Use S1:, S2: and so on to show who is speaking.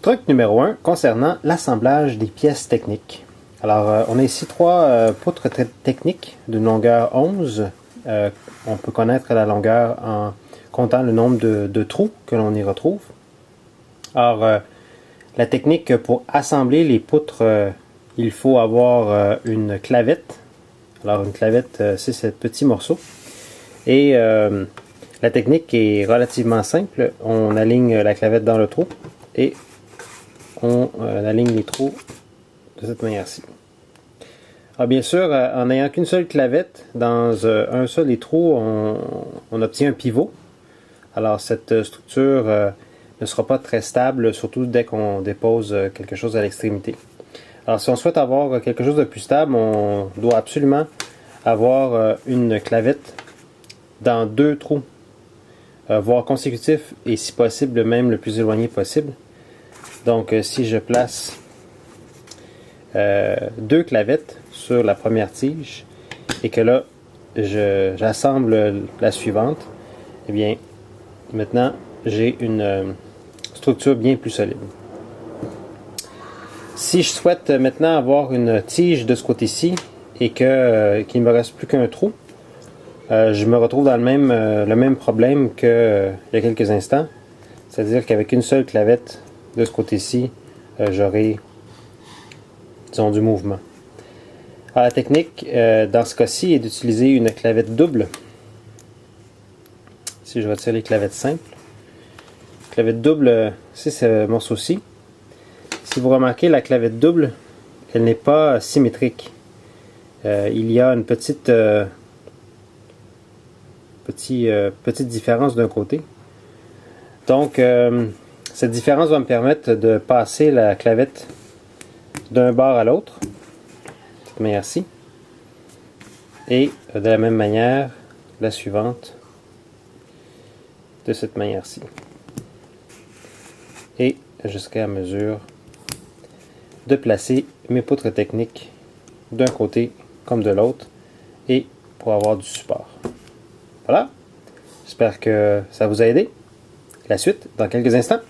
S1: Truc numéro 1 concernant l'assemblage des pièces techniques. Alors, on a ici trois poutres techniques d'une longueur 11. On peut connaître la longueur en comptant le nombre de trous que l'on y retrouve. Alors, la technique pour assembler les poutres, il faut avoir une clavette. Alors, une clavette, c'est ce petit morceau. Et la technique est relativement simple. On aligne la clavette dans le trou et on aligne les trous de cette manière-ci. Alors bien sûr, en n'ayant qu'une seule clavette, dans un seul des trous, on obtient un pivot. Alors cette structure ne sera pas très stable, surtout dès qu'on dépose quelque chose à l'extrémité. Alors si on souhaite avoir quelque chose de plus stable, on doit absolument avoir une clavette dans deux trous, voire consécutifs, et si possible même le plus éloigné possible. Donc si je place deux clavettes sur la première tige et que là j'assemble la suivante, et bien maintenant j'ai une structure bien plus solide. Si je souhaite maintenant avoir une tige de ce côté-ci et qu'il ne me reste plus qu'un trou, je me retrouve dans le même problème qu'il y a quelques instants, c'est-à-dire qu'avec une seule clavette de ce côté-ci, j'aurai, disons, du mouvement. Alors, la technique dans ce cas-ci est d'utiliser une clavette double. Si je retire les clavettes simples, clavette double, c'est ce morceau-ci. Si vous remarquez, la clavette double, elle n'est pas symétrique. Il y a une petite différence d'un côté. Donc, cette différence va me permettre de passer la clavette d'un bord à l'autre, de cette manière-ci, et de la même manière, la suivante, de cette manière-ci. Et jusqu'à mesure de placer mes poutres techniques d'un côté comme de l'autre, et pour avoir du support. Voilà, j'espère que ça vous a aidé. La suite dans quelques instants.